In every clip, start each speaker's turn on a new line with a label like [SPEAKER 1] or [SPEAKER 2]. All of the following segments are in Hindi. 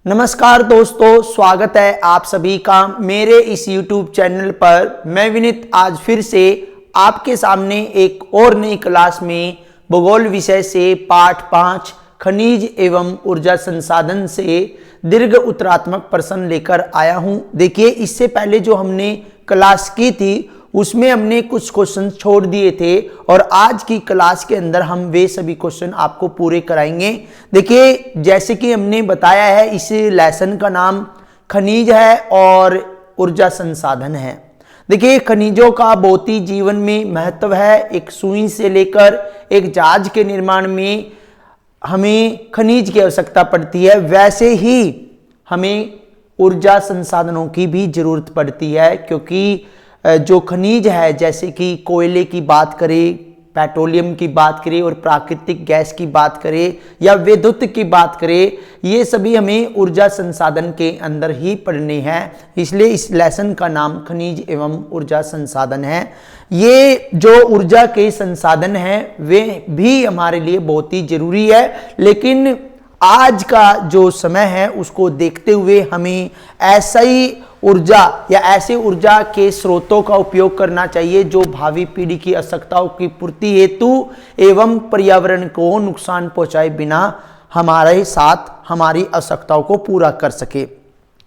[SPEAKER 1] नमस्कार दोस्तों, स्वागत है आप सभी का मेरे इस YouTube चैनल पर। मैं विनीत आज फिर से आपके सामने एक और नई क्लास में भूगोल विषय से पाठ 5 खनिज एवं ऊर्जा संसाधन से दीर्घ उत्तरात्मक प्रश्न लेकर आया हूं। देखिए, इससे पहले जो हमने क्लास की थी उसमें हमने कुछ क्वेश्चन छोड़ दिए थे और आज की क्लास के अंदर हम वे सभी क्वेश्चन आपको पूरे कराएंगे। देखिए, जैसे कि हमने बताया है, इस लेसन का नाम खनिज है और ऊर्जा संसाधन है। देखिए, खनिजों का भौतिक जीवन में महत्व है। एक सुई से लेकर एक जहाज के निर्माण में हमें खनिज की आवश्यकता पड़ती है, वैसे ही हमें ऊर्जा संसाधनों की भी जरूरत पड़ती है, क्योंकि जो खनिज है, जैसे कि कोयले की बात करें, पेट्रोलियम की बात करें और प्राकृतिक गैस की बात करें या विद्युत की बात करें, ये सभी हमें ऊर्जा संसाधन के अंदर ही पढ़ने हैं। इसलिए इस लेसन का नाम खनिज एवं ऊर्जा संसाधन है। ये जो ऊर्जा के संसाधन हैं वे भी हमारे लिए बहुत ही जरूरी है, लेकिन आज का जो समय है उसको देखते हुए हमें ऐसा ही ऊर्जा या ऐसे ऊर्जा के स्रोतों का उपयोग करना चाहिए जो भावी पीढ़ी की आवश्यकताओं की पूर्ति हेतु एवं पर्यावरण को नुकसान पहुंचाए बिना हमारे साथ हमारी आवश्यकताओं को पूरा कर सके।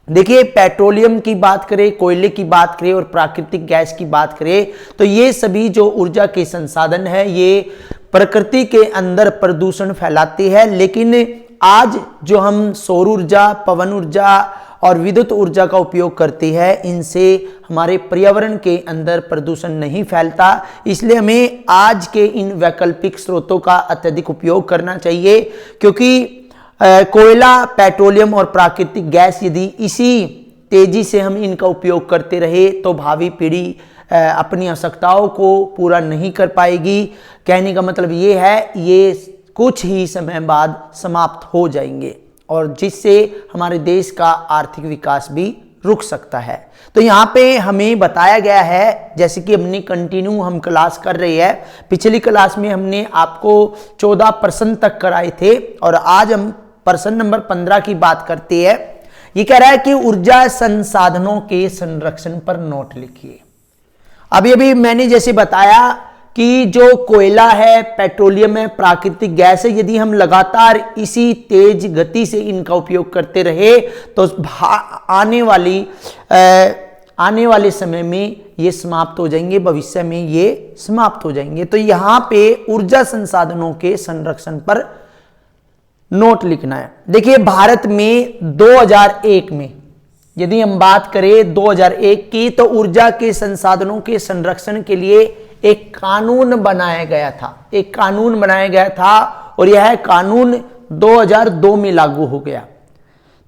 [SPEAKER 1] देखिए, पेट्रोलियम की बात करें, कोयले की बात करें और प्राकृतिक गैस की बात करें तो ये सभी जो ऊर्जा के संसाधन है ये प्रकृति के अंदर प्रदूषण फैलाते हैं। लेकिन आज जो हम सौर ऊर्जा, पवन ऊर्जा और विद्युत ऊर्जा का उपयोग करते हैं, इनसे हमारे पर्यावरण के अंदर प्रदूषण नहीं फैलता। इसलिए हमें आज के इन वैकल्पिक स्रोतों का अत्यधिक उपयोग करना चाहिए, क्योंकि कोयला, पेट्रोलियम और प्राकृतिक गैस यदि इसी तेजी से हम इनका उपयोग करते रहे तो भावी पीढ़ी अपनी आवश्यकताओं को पूरा नहीं कर पाएगी। कहने का मतलब ये है, ये कुछ ही समय बाद समाप्त हो जाएंगे और जिससे हमारे देश का आर्थिक विकास भी रुक सकता है। तो यहाँ पे हमें बताया गया है, जैसे कि हमने कंटिन्यू हम क्लास कर रहे हैं। पिछली क्लास में हमने आपको 14 प्रश्न तक कराए थे और आज हम प्रश्न नंबर 15 की बात करते हैं। ये कह रहा है कि ऊर्जा संसाधनों के संरक्षण पर नोट लिखिए। अभी मैंने जैसे बताया कि जो कोयला है, पेट्रोलियम है, प्राकृतिक गैस है, यदि हम लगातार इसी तेज गति से इनका उपयोग करते रहे तो आने वाले समय में ये समाप्त हो जाएंगे, भविष्य में ये समाप्त हो जाएंगे। तो यहाँ पे ऊर्जा संसाधनों के संरक्षण पर नोट लिखना है। देखिए, भारत में 2001 में यदि हम बात करें 2001 की, तो ऊर्जा के संसाधनों के संरक्षण के लिए एक कानून बनाया गया था और यह कानून 2002 में लागू हो गया।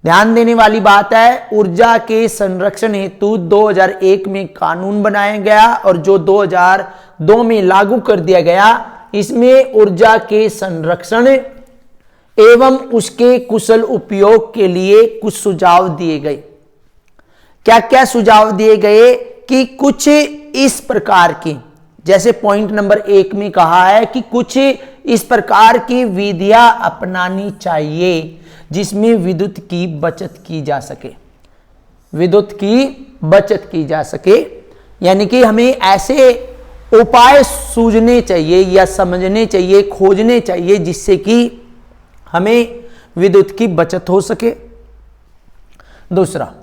[SPEAKER 1] ध्यान देने वाली बात है, ऊर्जा के संरक्षण हेतु 2001 में कानून बनाया गया और जो 2002 में लागू कर दिया गया, इसमें ऊर्जा के संरक्षण एवं उसके कुशल उपयोग के लिए कुछ सुझाव दिए गए। क्या क्या सुझाव दिए गए कि कुछ इस प्रकार की, जैसे पॉइंट नंबर 1 में कहा है कि कुछ इस प्रकार की विधियां अपनानी चाहिए जिसमें विद्युत की बचत की जा सके। यानी कि हमें ऐसे उपाय सूझने चाहिए या समझने चाहिए, खोजने चाहिए जिससे कि हमें विद्युत की बचत हो सके। दूसरा,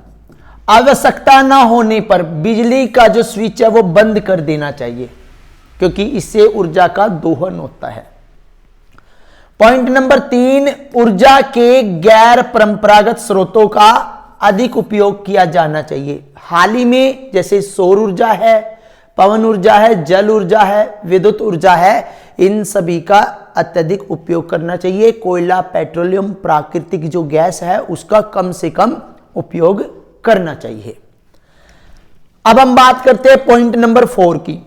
[SPEAKER 1] आवश्यकता ना होने पर बिजली का जो स्विच है वो बंद कर देना चाहिए, क्योंकि इससे ऊर्जा का दोहन होता है। पॉइंट नंबर 3, ऊर्जा के गैर परंपरागत स्रोतों का अधिक उपयोग किया जाना चाहिए। हाल ही में जैसे सौर ऊर्जा है, पवन ऊर्जा है, जल ऊर्जा है, विद्युत ऊर्जा है, इन सभी का अत्यधिक उपयोग करना चाहिए। कोयला, पेट्रोलियम, प्राकृतिक जो गैस है उसका कम से कम उपयोग करना चाहिए। अब हम बात करते हैं पॉइंट नंबर 4 की,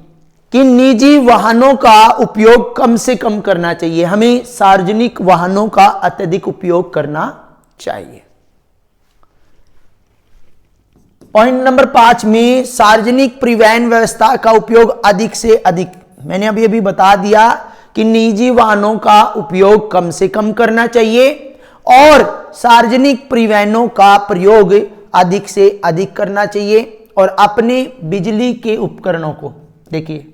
[SPEAKER 1] कि निजी वाहनों का उपयोग कम से कम करना चाहिए। हमें सार्वजनिक वाहनों का अत्यधिक उपयोग करना चाहिए। पॉइंट नंबर 5 में सार्वजनिक परिवहन व्यवस्था का उपयोग अधिक से अधिक, मैंने अभी बता दिया कि निजी वाहनों का उपयोग कम से कम करना चाहिए और सार्वजनिक परिवहनों का प्रयोग अधिक से अधिक करना चाहिए। और अपने बिजली के उपकरणों को, देखिए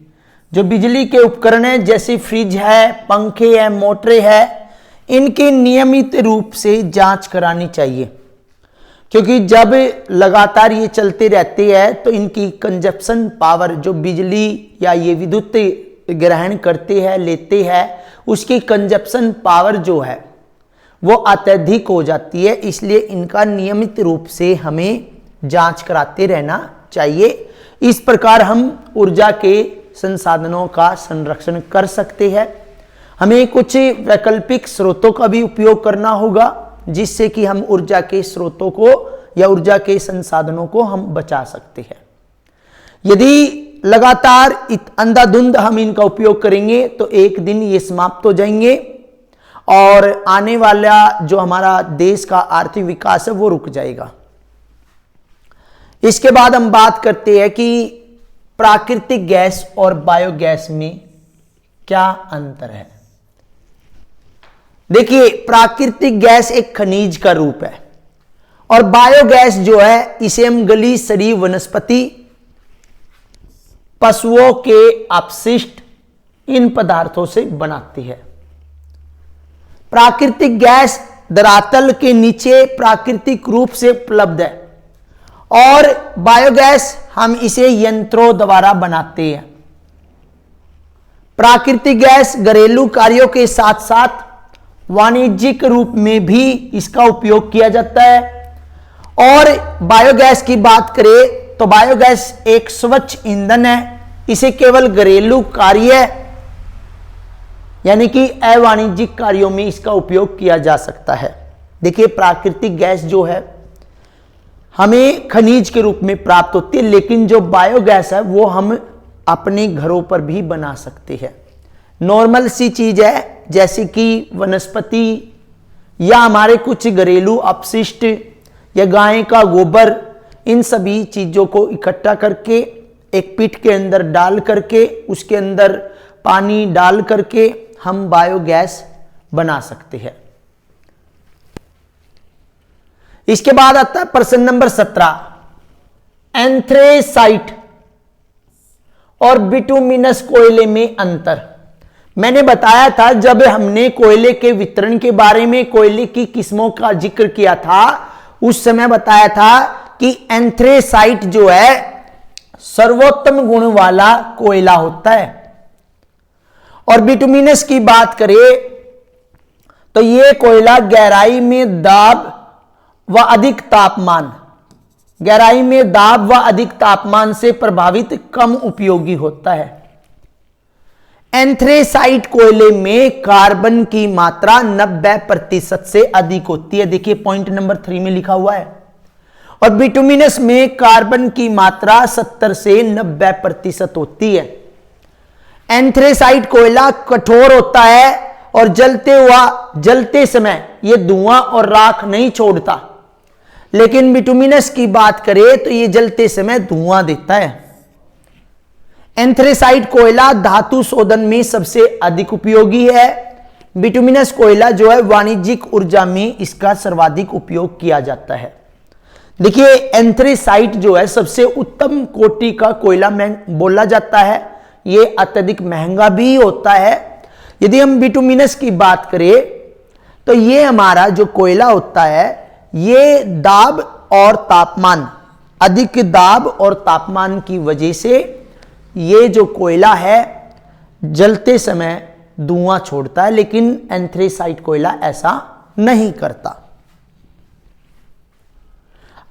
[SPEAKER 1] जो बिजली के उपकरण हैं जैसे फ्रिज है, पंखे हैं, मोटरें हैं, इनकी नियमित रूप से जांच करानी चाहिए, क्योंकि जब लगातार ये चलते रहते हैं तो इनकी कंजप्शन पावर, जो बिजली या ये विद्युत ग्रहण करते हैं, लेते हैं, उसकी कंजप्शन पावर जो है वो अत्यधिक हो जाती है। इसलिए इनका नियमित रूप से हमें जांच कराते रहना चाहिए। इस प्रकार हम ऊर्जा के संसाधनों का संरक्षण कर सकते हैं। हमें कुछ वैकल्पिक स्रोतों का भी उपयोग करना होगा, जिससे कि हम ऊर्जा के स्रोतों को या ऊर्जा के संसाधनों को हम बचा सकते हैं। यदि लगातार अंधाधुंध हम इनका उपयोग करेंगे तो एक दिन ये समाप्त हो जाएंगे और आने वाला जो हमारा देश का आर्थिक विकास है वो रुक जाएगा। इसके बाद हम बात करते हैं कि प्राकृतिक गैस और बायोगैस में क्या अंतर है। देखिए, प्राकृतिक गैस एक खनिज का रूप है और बायोगैस जो है इसे हम गली सड़ी वनस्पति, पशुओं के अपशिष्ट, इन पदार्थों से बनाती है। प्राकृतिक गैस धरातल के नीचे प्राकृतिक रूप से उपलब्ध है और बायोगैस हम इसे यंत्रों द्वारा बनाते हैं। प्राकृतिक गैस घरेलू कार्यों के साथ साथ वाणिज्यिक रूप में भी इसका उपयोग किया जाता है। और बायोगैस की बात करें तो बायोगैस एक स्वच्छ ईंधन है। इसे केवल घरेलू कार्य यानी कि अवाणिज्यिक कार्यों में इसका उपयोग किया जा सकता है। देखिए, प्राकृतिक गैस जो है हमें खनिज के रूप में प्राप्त होती है, लेकिन जो बायोगैस है वो हम अपने घरों पर भी बना सकते हैं। नॉर्मल सी चीज है, जैसे कि वनस्पति या हमारे कुछ घरेलू अपशिष्ट या गाय का गोबर, इन सभी चीजों को इकट्ठा करके एक पिट के अंदर डाल करके उसके अंदर पानी डाल करके हम बायोगैस बना सकते हैं। इसके बाद आता है प्रश्न नंबर 17, एंथ्रेसाइट और बिटुमिनस कोयले में अंतर। मैंने बताया था जब हमने कोयले के वितरण के बारे में, कोयले की किस्मों का जिक्र किया था, उस समय बताया था कि एंथ्रेसाइट जो है सर्वोत्तम गुण वाला कोयला होता है और बिटुमिनस की बात करें तो यह कोयला गहराई में दाब व अधिक तापमान से प्रभावित कम उपयोगी होता है। एंथ्रेसाइट कोयले में कार्बन की मात्रा 90% से अधिक होती है। देखिए पॉइंट नंबर 3 में लिखा हुआ है। और बिटुमिनस में कार्बन की मात्रा 70 से 90% होती है। एंथ्रेसाइट कोयला कठोर होता है और जलते समय यह धुआं और राख नहीं छोड़ता, लेकिन बिटुमिनस की बात करें तो यह जलते समय धुआं देता है। एंथ्रेसाइट कोयला धातु शोधन में सबसे अधिक उपयोगी है। बिटुमिनस कोयला जो है वाणिज्यिक ऊर्जा में इसका सर्वाधिक उपयोग किया जाता है। देखिए, एंथ्रेसाइट जो है सबसे उत्तम कोटि का कोयला बोला जाता है। यह अत्यधिक महंगा भी होता है। यदि हम बिटुमिनस की बात करें तो यह हमारा जो कोयला होता है ये दाब और तापमान, अधिक दाब और तापमान की वजह से ये जो कोयला है जलते समय धुआं छोड़ता है, लेकिन एंथ्रेसाइट कोयला ऐसा नहीं करता।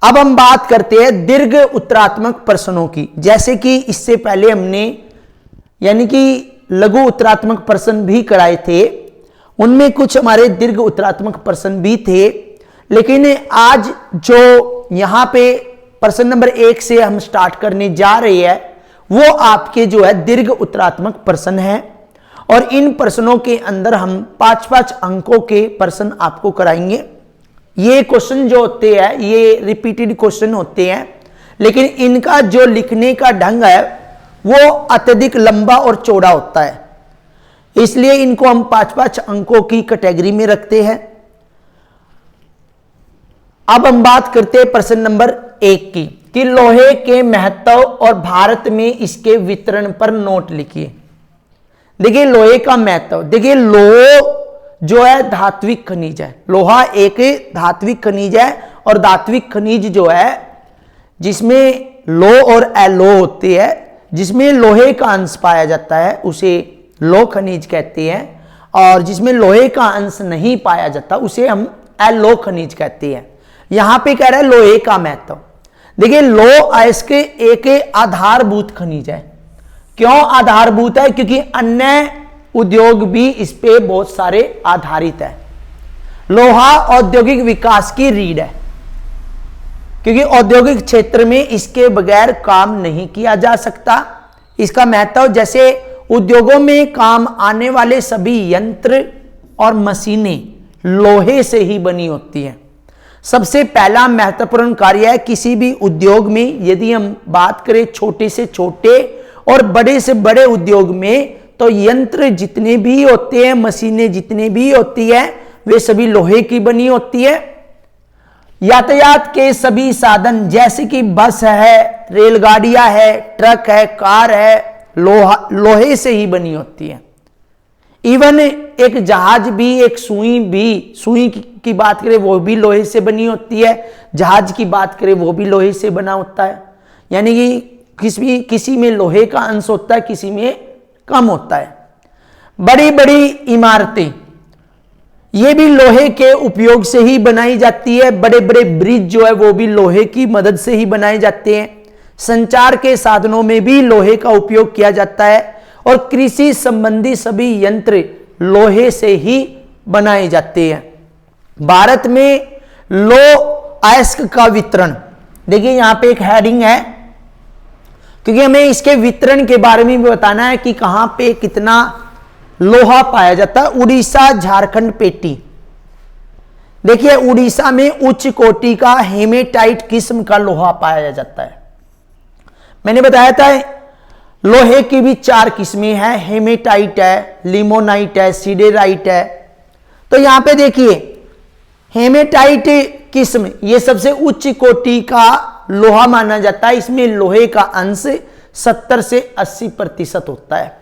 [SPEAKER 1] अब हम बात करते हैं दीर्घ उत्तरात्मक प्रश्नों की। जैसे कि इससे पहले हमने यानी कि लघु उत्तरात्मक प्रश्न भी कराए थे, उनमें कुछ हमारे दीर्घ उत्तरात्मक प्रश्न भी थे, लेकिन आज जो यहां पे प्रश्न नंबर 1 से हम स्टार्ट करने जा रहे हैं वो आपके जो है दीर्घ उत्तरात्मक प्रश्न हैं। और इन प्रश्नों के अंदर हम 5-5 अंकों के प्रश्न आपको कराएंगे। ये क्वेश्चन जो होते हैं ये रिपीटेड क्वेश्चन होते हैं, लेकिन इनका जो लिखने का ढंग है वो अत्यधिक लंबा और चौड़ा होता है, इसलिए इनको हम 5-5 अंकों की कैटेगरी में रखते हैं। अब हम बात करते हैं प्रश्न नंबर 1 की कि लोहे के महत्व और भारत में इसके वितरण पर नोट लिखिए। देखिए लोहे का महत्व, देखिए लोह जो है धात्विक खनिज है। लोहा एक धात्विक खनिज है और धात्विक खनिज जो है जिसमें लोह और एलोह होती है, जिसमें लोहे का अंश पाया जाता है उसे लोह खनिज कहते हैं, और जिसमें लोहे का अंश नहीं पाया जाता उसे हम एलोह खनिज कहते हैं। यहां पे कह रहा है लोहे का महत्व। देखिए लोह अयस्क एक आधारभूत खनिज है। क्यों आधारभूत है? क्योंकि अन्य उद्योग भी इस पे बहुत सारे आधारित है। लोहा औद्योगिक विकास की रीढ़ है, क्योंकि औद्योगिक क्षेत्र में इसके बगैर काम नहीं किया जा सकता। इसका महत्व, जैसे उद्योगों में काम आने वाले सभी यंत्र और मशीनें लोहे से ही बनी होती हैं। सबसे पहला महत्वपूर्ण कार्य है किसी भी उद्योग में, यदि हम बात करें छोटे से छोटे और बड़े से बड़े उद्योग में, तो यंत्र जितने भी होते हैं, मशीनें जितनी भी होती है, वे सभी लोहे की बनी होती है। यातायात के सभी साधन जैसे कि बस है, रेलगाड़ियां है, ट्रक है, कार है, लोहे से ही बनी होती है। इवन एक जहाज भी, एक सुई की बात करें वो भी लोहे से बनी होती है। जहाज की बात करें वो भी लोहे से बना होता है। यानी कि किसी में लोहे का अंश होता है, किसी में कम होता है। बड़ी बड़ी इमारतें ये भी लोहे के उपयोग से ही बनाई जाती है। बड़े बड़े ब्रिज जो है वो भी लोहे की मदद से ही बनाए जाते हैं। संचार के साधनों में भी लोहे का उपयोग किया जाता है, और कृषि संबंधी सभी यंत्र लोहे से ही बनाए जाते हैं। भारत में लोह अयस्क का वितरण, देखिए यहां पे एक हेडिंग है, क्योंकि हमें इसके वितरण के बारे में भी बताना है कि कहां पे कितना लोहा पाया जाता है। उड़ीसा, झारखंड पेटी। देखिए उड़ीसा में उच्च कोटि का हेमेटाइट किस्म का लोहा पाया जाता है। मैंने बताया था लोहे की भी 4 किस्में हैं, हेमेटाइट है, लिमोनाइट है, सीडेराइट है। तो यहां पे देखिए हेमेटाइट किस्म ये सबसे उच्च कोटि का लोहा माना जाता है। इसमें लोहे का अंश 70 से 80% होता है।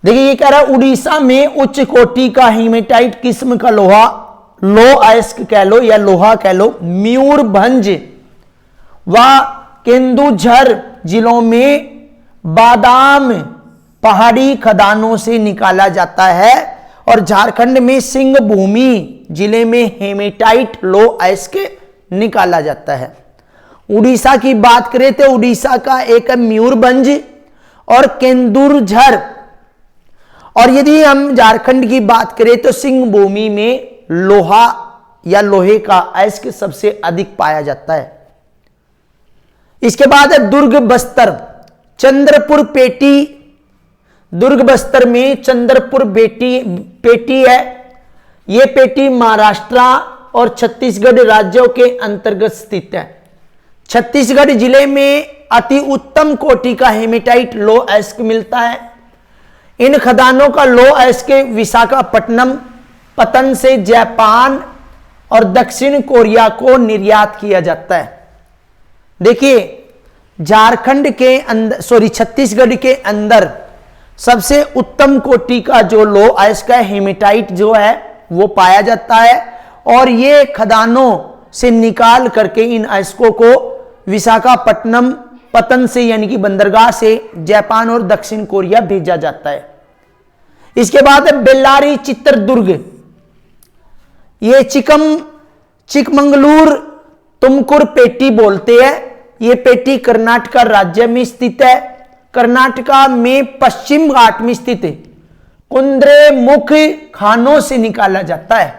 [SPEAKER 1] देखिए ये कह रहा है उड़ीसा में उच्च कोटि का हेमेटाइट किस्म का लोहा, लोह अयस्क कह लो या लोहा कह लो, मयूरभंज व केंदुझर जिलों में बादाम पहाड़ी खदानों से निकाला जाता है, और झारखंड में सिंहभूमि जिले में हेमेटाइट लोह अयस्क निकाला जाता है। उड़ीसा की बात करें तो उड़ीसा का एक है मयूरभंज और केंदुझर, और यदि हम झारखंड की बात करें तो सिंहभूमि में लोहा या लोहे का अयस्क सबसे अधिक पाया जाता है। इसके बाद है दुर्ग बस्तर, चंद्रपुर पेटी। दुर्ग बस्तर में चंद्रपुर पेटी है। यह पेटी महाराष्ट्र और छत्तीसगढ़ राज्यों के अंतर्गत स्थित है। छत्तीसगढ़ जिले में अति उत्तम कोटि का हेमेटाइट लोह अयस्क मिलता है। इन खदानों का लोह अयस्क विशाखापट्टनम पतन से जापान और दक्षिण कोरिया को निर्यात किया जाता है। देखिए झारखंड के अंदर, छत्तीसगढ़ के अंदर सबसे उत्तम कोटि का जो लोह अयस्क है हेमेटाइट जो है वो पाया जाता है, और ये खदानों से निकाल करके इन अयस्कों को विशाखापट्टनम पतन से यानी कि बंदरगाह से जापान और दक्षिण कोरिया भेजा जाता है। इसके बाद है बेल्लारी चित्रदुर्ग। ये चिकमंगलूर तुमकुर पेटी बोलते हैं। ये पेटी कर्नाटक राज्य में स्थित है। कर्नाटका में पश्चिम घाट में स्थित कुंद्रेमुख खानों से निकाला जाता है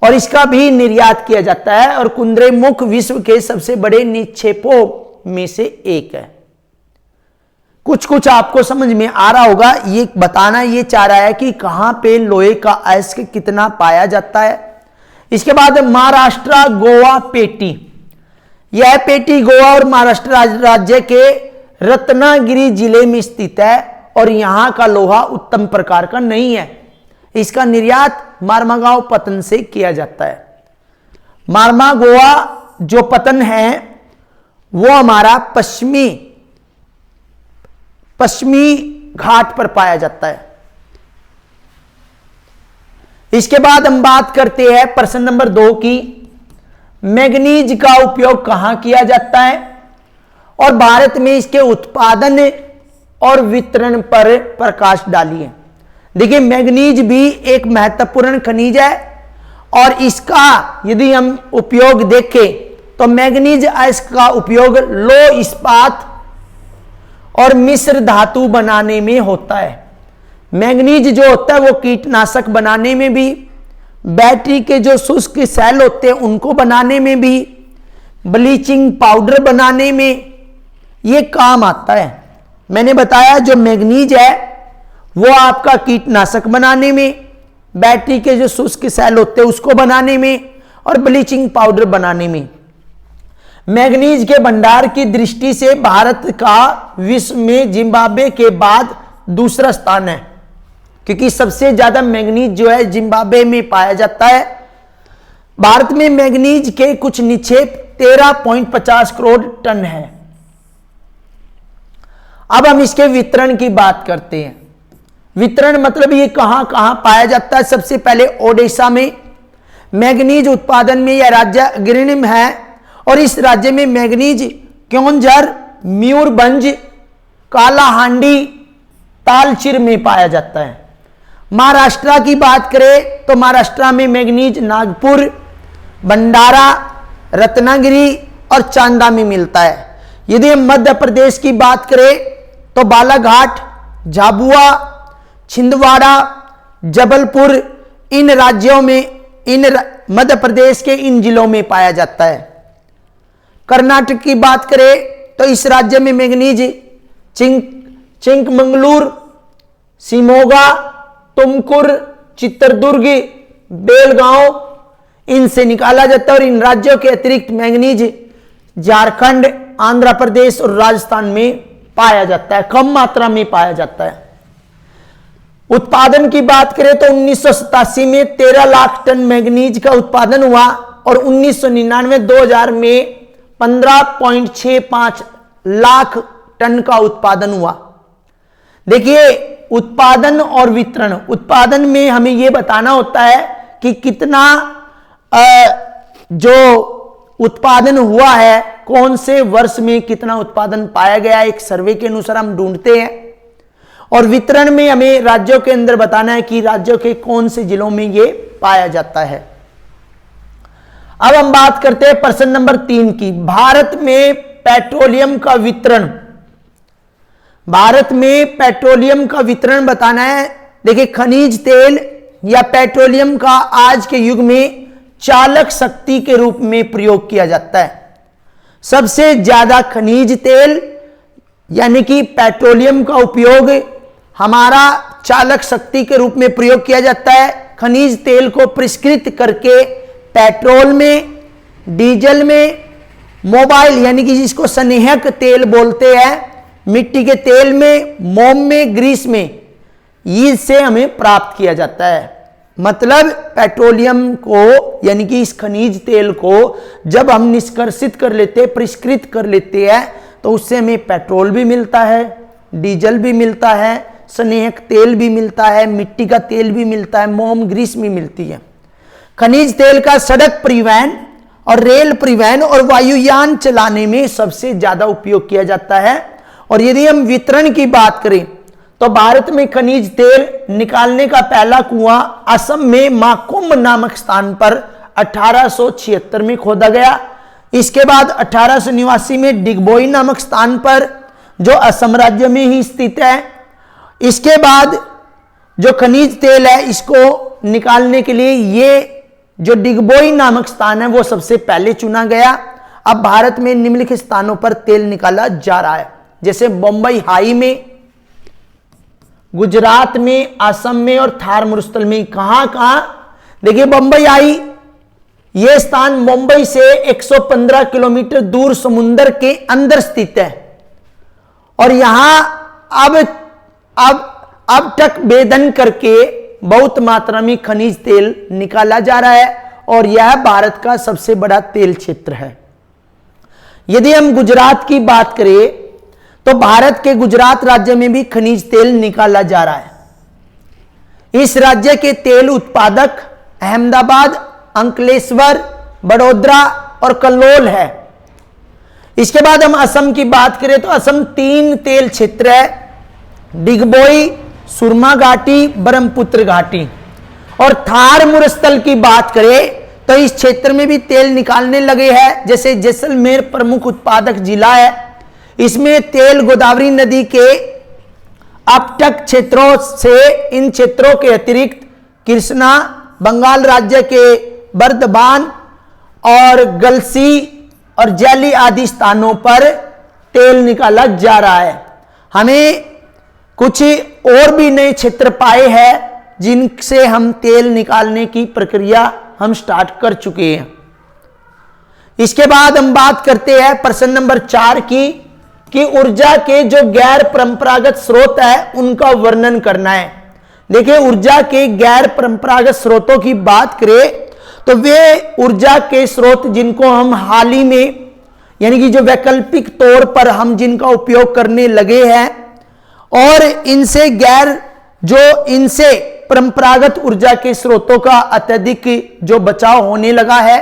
[SPEAKER 1] और इसका भी निर्यात किया जाता है, और कुंद्रेमुख विश्व के सबसे बड़े निक्षेपों में से एक है। कुछ आपको समझ में आ रहा होगा। ये बताना ये चाह रहा है कि कहां पे लोहे का अयस्क कितना पाया जाता है। इसके बाद महाराष्ट्र गोवा पेटी। यह पेटी गोवा और महाराष्ट्र राज्य के रत्नागिरी जिले में स्थित है, और यहां का लोहा उत्तम प्रकार का नहीं है। इसका निर्यात मार्मागांव पतन से किया जाता है। मार्मागोआ जो पतन है वो हमारा पश्चिमी घाट पर पाया जाता है। इसके बाद हम बात करते हैं प्रश्न नंबर 2 की, मैग्नीज का उपयोग कहां किया जाता है और भारत में इसके उत्पादन और वितरण पर प्रकाश डालिए। देखिए, मैग्नीज भी एक महत्वपूर्ण खनिज है और इसका यदि हम उपयोग देखें तो मैग्नीज इसका उपयोग लौह इस्पात और मिश्र धातु बनाने में होता है। मैग्नीज जो होता है वो कीटनाशक बनाने में भी, बैटरी के जो शुष्क सेल होते हैं उनको बनाने में भी, ब्लीचिंग पाउडर बनाने में ये काम आता है। मैंने बताया जो मैग्नीज है वो आपका कीटनाशक बनाने में, बैटरी के जो शुष्क सेल होते हैं उसको बनाने में और ब्लीचिंग पाउडर बनाने में। मैग्नीज के भंडार की दृष्टि से भारत का विश्व में जिम्बाब्वे के बाद दूसरा स्थान है, क्योंकि सबसे ज्यादा मैग्नीज जो है जिम्बाब्वे में पाया जाता है। भारत में मैग्नीज के कुछ निक्षेप 13.50 करोड़ टन है। अब हम इसके वितरण की बात करते हैं। वितरण मतलब ये कहां कहां पाया जाता है। सबसे पहले ओडिशा में मैग्नीज उत्पादन में यह राज्य अग्रणी है और इस राज्य में मैग्नीज क्योंझर, मयूरभंज, कालाहांडी, तालचेर में पाया जाता है। महाराष्ट्र की बात करें तो महाराष्ट्र में मैग्नीज नागपुर, भंडारा, रत्नागिरी और चांदा में मिलता है। यदि हम मध्य प्रदेश की बात करें तो बालाघाट, झाबुआ, छिंदवाड़ा, जबलपुर, इन राज्यों में, मध्य प्रदेश के इन जिलों में पाया जाता है। कर्नाटक की बात करें तो इस राज्य में मैग्नीज चिंकमंगलूर, शिमोगा, तुमकुर, चित्रदुर्ग, बेलगांव इनसे निकाला जाता है और इन राज्यों के अतिरिक्त मैग्नीज झारखंड, आंध्र प्रदेश और राजस्थान में पाया जाता है, कम मात्रा में पाया जाता है। उत्पादन की बात करें तो 1987 में 13 लाख टन मैग्नीज का उत्पादन हुआ और 1999-2000 में 15.65 लाख टन का उत्पादन हुआ। देखिए, उत्पादन और वितरण, उत्पादन में हमें यह बताना होता है कि कितना जो उत्पादन हुआ है, कौन से वर्ष में कितना उत्पादन पाया गया, एक सर्वे के अनुसार हम ढूंढते हैं। और वितरण में हमें राज्यों के अंदर बताना है कि राज्यों के कौन से जिलों में यह पाया जाता है। अब हम बात करते हैं प्रश्न नंबर 3 की, भारत में पेट्रोलियम का वितरण। भारत में पेट्रोलियम का वितरण बताना है। देखिए, खनिज तेल या पेट्रोलियम का आज के युग में चालक शक्ति के रूप में प्रयोग किया जाता है। सबसे ज्यादा खनिज तेल यानी कि पेट्रोलियम का उपयोग हमारा चालक शक्ति के रूप में प्रयोग किया जाता है। खनिज तेल को परिष्कृत करके पेट्रोल में, डीजल में, मोबाइल यानी कि जिसको स्नेहक तेल बोलते हैं, मिट्टी के तेल में, मोम में, ग्रीस में, इससे हमें प्राप्त किया जाता है। मतलब पेट्रोलियम को यानी कि इस खनिज तेल को जब हम निष्कर्षित कर लेते हैं, परिष्कृत कर लेते हैं, तो उससे हमें पेट्रोल भी मिलता है, डीजल भी मिलता है, स्नेहक तेल भी मिलता है, मिट्टी का तेल भी मिलता है, मोम, ग्रीस भी मिलती है। खनिज तेल का सड़क परिवहन और रेल परिवहन और वायुयान चलाने में सबसे ज्यादा उपयोग किया जाता है। और यदि हम वितरण की बात करें तो भारत में खनिज तेल निकालने का पहला कुआं असम में माकुम नामक स्थान पर 1876 में खोदा गया। इसके बाद 1889 में डिगबोई नामक स्थान पर, जो असम राज्य में ही स्थित है। इसके बाद जो खनिज तेल है इसको निकालने के लिए ये जो डिगबोई नामक स्थान है वो सबसे पहले चुना गया। अब भारत में निम्नलिखित स्थानों पर तेल निकाला जा रहा है, जैसे बंबई हाई में, गुजरात में, असम में और थार मरुस्थल में। कहां कहां? देखिए, बंबई हाई यह स्थान मुंबई से 115 किलोमीटर दूर समुद्र के अंदर स्थित है और यहां अब तक वेदन करके बहुत मात्रा में खनिज तेल निकाला जा रहा है और यह भारत का सबसे बड़ा तेल क्षेत्र है। यदि हम गुजरात की बात करें तो भारत के गुजरात राज्य में भी खनिज तेल निकाला जा रहा है। इस राज्य के तेल उत्पादक अहमदाबाद, अंकलेश्वर, बड़ोदरा और कल्लोल है। इसके बाद हम असम की बात करें तो असम 3 तेल क्षेत्र है, डिगबोई, सुरमा घाटी, ब्रह्मपुत्र घाटी। और थार मुरस्थल की बात करें तो इस क्षेत्र में भी तेल निकालने लगे हैं। जैसे जैसलमेर प्रमुख उत्पादक जिला है, इसमें तेल गोदावरी नदी के अपतट क्षेत्रों से इन क्षेत्रों के अतिरिक्त कृष्णा, बंगाल राज्य के बर्दवान और गलसी और जैली आदि स्थानों पर तेल निकाला जा रहा है। हमें कुछ और भी नए क्षेत्र पाए हैं जिनसे हम तेल निकालने की प्रक्रिया हम स्टार्ट कर चुके हैं। इसके बाद हम बात करते हैं प्रश्न नंबर 4 की कि ऊर्जा के जो गैर परंपरागत स्रोत है उनका वर्णन करना है। देखिए, ऊर्जा के गैर परंपरागत स्रोतों की बात करें तो वे ऊर्जा के स्रोत जिनको हम हाल ही में यानी कि जो वैकल्पिक तौर पर हम जिनका उपयोग करने लगे हैं और इनसे परंपरागत ऊर्जा के स्रोतों का अत्यधिक जो बचाव होने लगा है।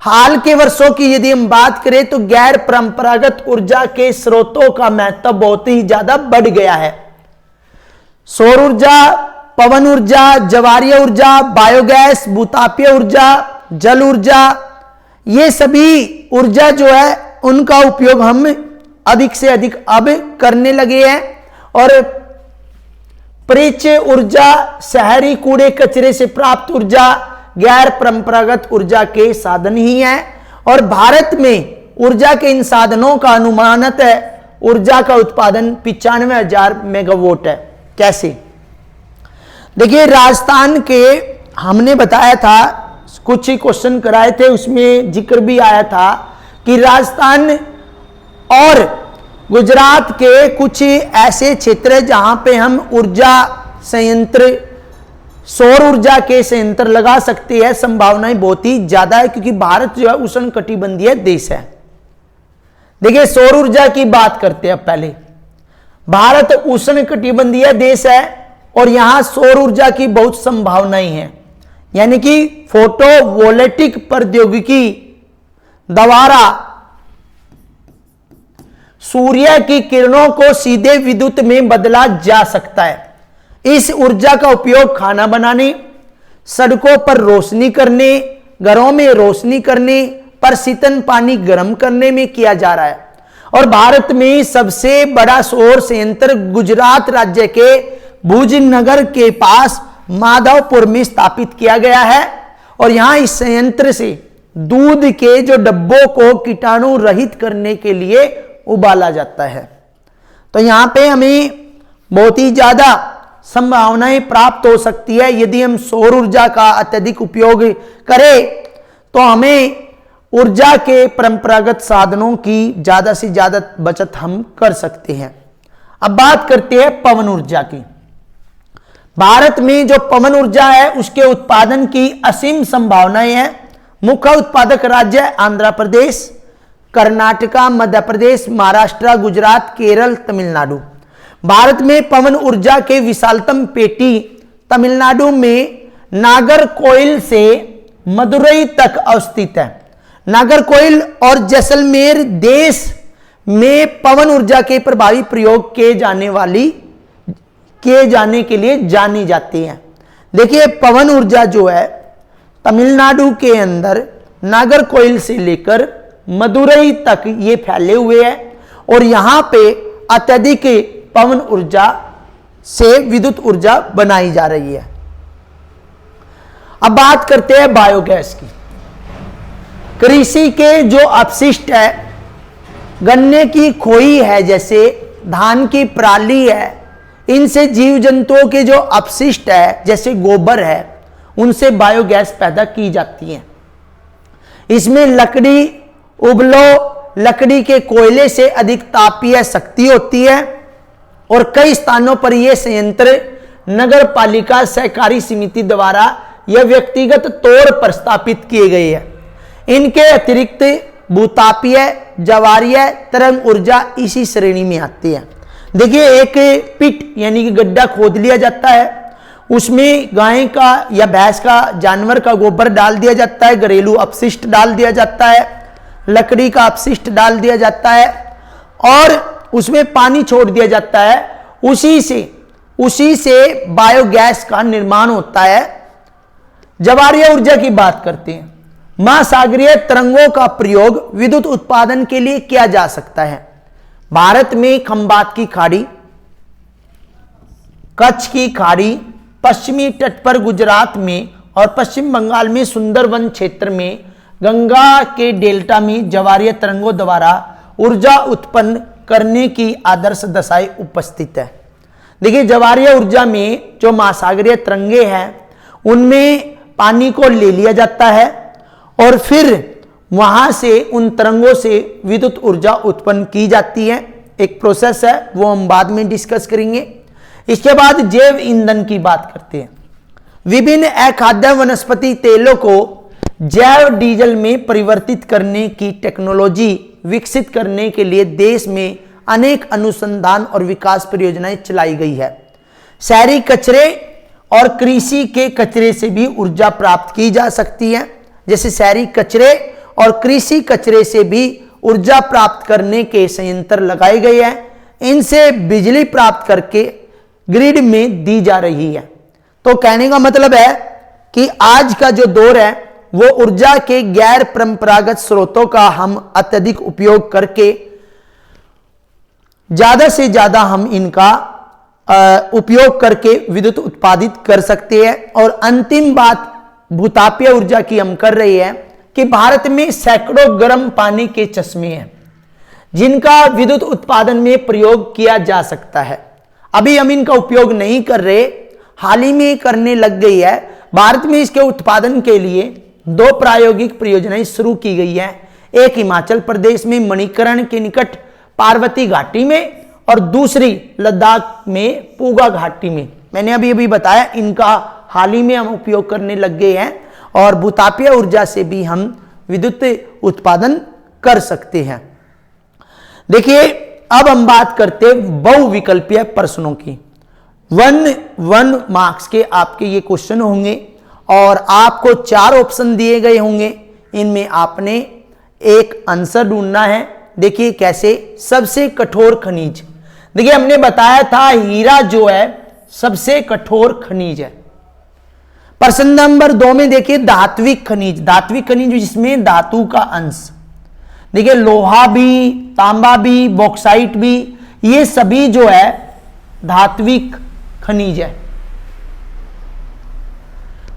[SPEAKER 1] हाल के वर्षों की यदि हम बात करें तो गैर परंपरागत ऊर्जा के स्रोतों का महत्व बहुत ही ज्यादा बढ़ गया है। सौर ऊर्जा, पवन ऊर्जा, ज्वारीय ऊर्जा, बायोगैस, भूतापीय ऊर्जा, जल ऊर्जा, ये सभी ऊर्जा जो है उनका उपयोग हम अधिक से अधिक अब करने लगे हैं। और परिचय ऊर्जा, शहरी कूड़े कचरे से प्राप्त ऊर्जा गैर परंपरागत ऊर्जा के साधन ही हैं। और भारत में ऊर्जा के इन साधनों का अनुमानित है ऊर्जा का उत्पादन 95,000 मेगावाट है। कैसे? देखिए, राजस्थान के हमने बताया था, कुछ ही क्वेश्चन कराए थे, उसमें जिक्र भी आया था कि राजस्थान और गुजरात के कुछ ऐसे क्षेत्र है जहां पे हम ऊर्जा संयंत्र, सौर ऊर्जा के संयंत्र लगा सकते हैं। संभावनाएं बहुत ही ज्यादा है क्योंकि भारत जो है उष्णकटिबंधीय देश है। देखिए, सौर ऊर्जा की बात करते हैं पहले। भारत उष्णकटिबंधीय देश है और यहां सौर ऊर्जा की बहुत संभावनाएं हैं, यानी कि फोटोवोल्टिक प्रौद्योगिकी द्वारा सूर्य की किरणों को सीधे विद्युत में बदला जा सकता है। इस ऊर्जा का उपयोग खाना बनाने, सड़कों पर रोशनी करने, घरों में रोशनी करने, पर शीतल पानी गर्म करने में किया जा रहा है। और भारत में सबसे बड़ा सौर संयंत्र गुजरात राज्य के भुज नगर के पास माधवपुर में स्थापित किया गया है। और यहां इस संयंत्र से दूध के जो डब्बों को कीटाणु रहित करने के लिए उबाला जाता है। तो यहां पे हमें बहुत ही ज्यादा संभावनाएं प्राप्त हो सकती है। यदि हम सौर ऊर्जा का अत्यधिक उपयोग करें तो हमें ऊर्जा के परंपरागत साधनों की ज्यादा से ज्यादा बचत हम कर सकते हैं। अब बात करते हैं पवन ऊर्जा की। भारत में जो पवन ऊर्जा है उसके उत्पादन की असीम संभावनाएं हैं। मुख्य उत्पादक राज्य आंध्र प्रदेश, कर्नाटका, मध्य प्रदेश, महाराष्ट्र, गुजरात, केरल, तमिलनाडु। भारत में पवन ऊर्जा के विशालतम पेटी तमिलनाडु में नागरकोइल से मदुरई तक अवस्थित है। नागरकोइल और जैसलमेर देश में पवन ऊर्जा के प्रभावी प्रयोग किए जाने के लिए जानी जाती है। देखिए, पवन ऊर्जा जो है तमिलनाडु के अंदर नागरकोइल से लेकर मदुरई तक ये फैले हुए हैं और यहां पे अत्यधिक पवन ऊर्जा से विद्युत ऊर्जा बनाई जा रही है। अब बात करते हैं बायोगैस की। कृषि के जो अपशिष्ट है, गन्ने की खोई है, जैसे धान की पराली है, इनसे जीव जंतुओं के जो अपशिष्ट है जैसे गोबर है, उनसे बायोगैस पैदा की जाती है। इसमें लकड़ी उबलो लकड़ी के कोयले से अधिक तापीय शक्ति होती है और कई स्थानों पर यह संयंत्र नगर पालिका सहकारी समिति द्वारा यह व्यक्तिगत तौर पर स्थापित किए गए हैं। इनके अतिरिक्त भूतापीय, ज्वारीय तरंग ऊर्जा इसी श्रेणी में आती है। देखिए, एक पिट यानी कि गड्ढा खोद लिया जाता है, उसमें गाय का या भैंस का, जानवर का गोबर डाल दिया जाता है, घरेलू अपशिष्ट डाल दिया जाता है, लकड़ी का अपशिष्ट डाल दिया जाता है और उसमें पानी छोड़ दिया जाता है। उसी से बायोगैस का निर्माण होता है। ज्वारीय ऊर्जा की बात करते हैं। महासागरीय तरंगों का प्रयोग विद्युत उत्पादन के लिए किया जा सकता है। भारत में खंबात की खाड़ी, कच्छ की खाड़ी, पश्चिमी तट पर गुजरात में और पश्चिम बंगाल में सुंदरवन क्षेत्र में, गंगा के डेल्टा में ज्वारीय तरंगों द्वारा ऊर्जा उत्पन्न करने की आदर्श दशाएं उपस्थित है। देखिए, ज्वारीय ऊर्जा में जो महासागरीय तरंगे हैं उनमें पानी को ले लिया जाता है और फिर वहां से उन तरंगों से विद्युत ऊर्जा उत्पन्न की जाती है। एक प्रोसेस है, वो हम बाद में डिस्कस करेंगे। इसके बाद जैव ईंधन की बात करते हैं। विभिन्न अखाद्य वनस्पति तेलों को जैव डीजल में परिवर्तित करने की टेक्नोलॉजी विकसित करने के लिए देश में अनेक अनुसंधान और विकास परियोजनाएं चलाई गई है। शहरी कचरे और कृषि के कचरे से भी ऊर्जा प्राप्त की जा सकती है। जैसे शहरी कचरे और कृषि कचरे से भी ऊर्जा प्राप्त करने के संयंत्र लगाए गए हैं। इनसे बिजली प्राप्त करके ग्रिड में दी जा रही है। तो कहने का मतलब है कि आज का जो दौर है वो ऊर्जा के गैर परंपरागत स्रोतों का हम अत्यधिक उपयोग करके ज्यादा से ज्यादा हम इनका उपयोग करके विद्युत उत्पादित कर सकते हैं। और अंतिम बात भूतापीय ऊर्जा की हम कर रहे हैं कि भारत में सैकड़ों गर्म पानी के चश्मे हैं जिनका विद्युत उत्पादन में प्रयोग किया जा सकता है। अभी हम इनका उपयोग नहीं कर रहे, हाल ही में करने लग गई है। भारत में इसके उत्पादन के लिए 2 प्रायोगिक परियोजनाएं शुरू की गई हैं। एक हिमाचल प्रदेश में मणिकरण के निकट पार्वती घाटी में और दूसरी लद्दाख में पूगा घाटी में। मैंने अभी बताया, इनका हाल ही में हम उपयोग करने लग गए हैं और भूतापीय ऊर्जा से भी हम विद्युत उत्पादन कर सकते हैं। देखिए, अब हम बात करते हैं बहुविकल्पीय प्रश्नों की। 1 मार्क्स के आपके ये क्वेश्चन होंगे और आपको 4 ऑप्शन दिए गए होंगे। इनमें आपने एक आंसर ढूंढना है। देखिए कैसे। सबसे कठोर खनिज, देखिए हमने बताया था हीरा जो है सबसे कठोर खनिज है। प्रश्न नंबर 2 में देखिए धात्विक खनिज, धात्विक खनिज जिसमें धातु का अंश। देखिए लोहा भी, तांबा भी, बॉक्साइट भी, ये सभी जो है धात्विक खनिज है।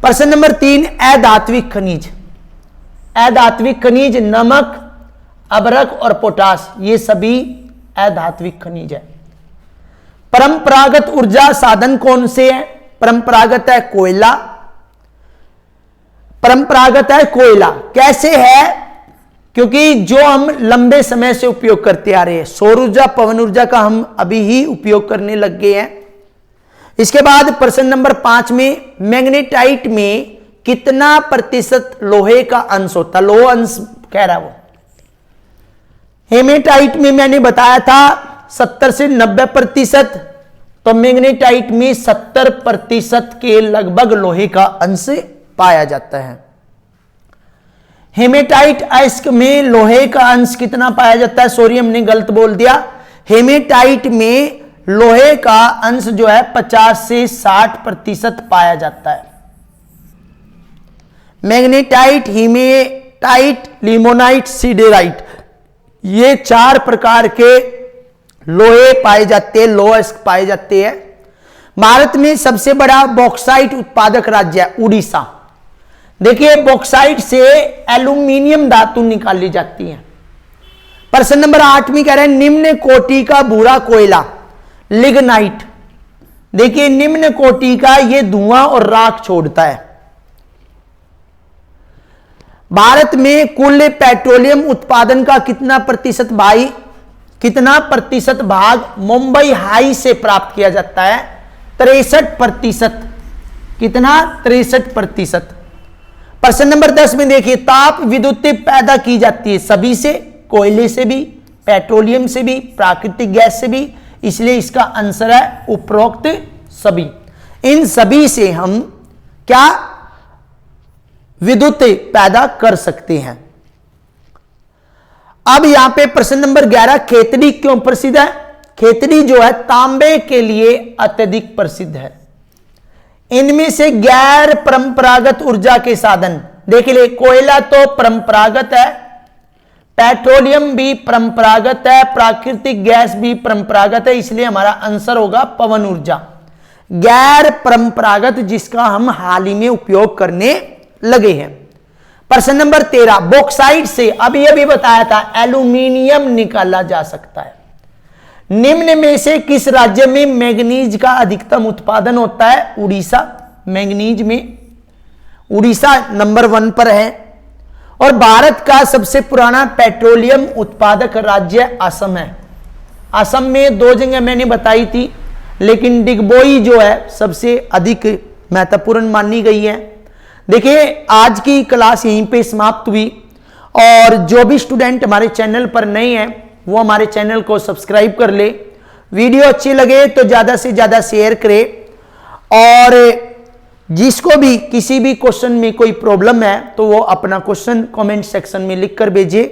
[SPEAKER 1] प्रश्न नंबर 3 अधात्विक खनिज, अधात्विक खनिज नमक, अबरक और पोटास, ये सभी अधात्विक खनिज है। परंपरागत ऊर्जा साधन कौन से हैं? परंपरागत है कोयला, परंपरागत है कोयला। कैसे है? क्योंकि जो हम लंबे समय से उपयोग करते आ रहे हैं, सौर ऊर्जा, पवन ऊर्जा का हम अभी ही उपयोग करने लग गए हैं। इसके बाद प्रश्न नंबर 5 में मैग्नेटाइट में कितना प्रतिशत लोहे का अंश होता है? लोह अंश कह रहा है वो। हेमेटाइट में मैंने बताया था 70 से 90%, तो मैग्नेटाइट में 70% के लगभग लोहे का अंश पाया जाता है। हेमेटाइट अयस्क में लोहे का अंश कितना पाया जाता है? सॉरी हमने गलत बोल दिया। हेमेटाइट में लोहे का अंश जो है 50 से 60% पाया जाता है। मैग्नेटाइट, हीमेटाइट, लिमोनाइट, सिडेराइट, ये 4 प्रकार के लोहे पाए जाते हैं, लोह अयस्क पाए जाते हैं। भारत में सबसे बड़ा बॉक्साइट उत्पादक राज्य है उड़ीसा। देखिए बॉक्साइट से एल्यूमिनियम धातु निकाली जाती है। प्रश्न नंबर 8 में कह रहे हैं निम्न कोटि का भूरा कोयला, लिग्नाइट। देखिए निम्न कोटि का ये धुआं और राख छोड़ता है। भारत में कुल पेट्रोलियम उत्पादन का कितना प्रतिशत भाग मुंबई हाई से प्राप्त किया जाता है? 63%। कितना? 63%। प्रश्न नंबर 10 में देखिए, ताप विद्युत पैदा की जाती है सभी से, कोयले से भी, पेट्रोलियम से भी, प्राकृतिक गैस से भी, इसलिए इसका आंसर है उपरोक्त सभी। इन सभी से हम क्या विद्युत पैदा कर सकते हैं। अब यहां पे प्रश्न नंबर 11, खेतड़ी क्यों प्रसिद्ध है? खेतड़ी जो है तांबे के लिए अत्यधिक प्रसिद्ध है। इनमें से गैर परंपरागत ऊर्जा के साधन देखिए, कोयला तो परंपरागत है, पेट्रोलियम भी परंपरागत है, प्राकृतिक गैस भी परंपरागत है, इसलिए हमारा आंसर होगा पवन ऊर्जा। गैर परंपरागत जिसका हम हाल ही में उपयोग करने लगे हैं। प्रश्न नंबर 13, बॉक्साइट से अभी अभी बताया था एल्यूमिनियम निकाला जा सकता है। निम्न में से किस राज्य में मैंगनीज का अधिकतम उत्पादन होता है? उड़ीसा। मैंगनीज में उड़ीसा नंबर 1 पर है। और भारत का सबसे पुराना पेट्रोलियम उत्पादक राज्य असम है। असम में 2 जगह मैंने बताई थी, लेकिन डिगबोई जो है सबसे अधिक महत्वपूर्ण मानी गई है। देखिए, आज की क्लास यहीं पे समाप्त हुई, और जो भी स्टूडेंट हमारे चैनल पर नए हैं वो हमारे चैनल को सब्सक्राइब कर ले। वीडियो अच्छी लगे तो ज़्यादा से ज़्यादा शेयर करें, और जिसको भी किसी भी क्वेश्चन में कोई प्रॉब्लम है तो वो अपना क्वेश्चन कमेंट सेक्शन में लिख कर भेजे।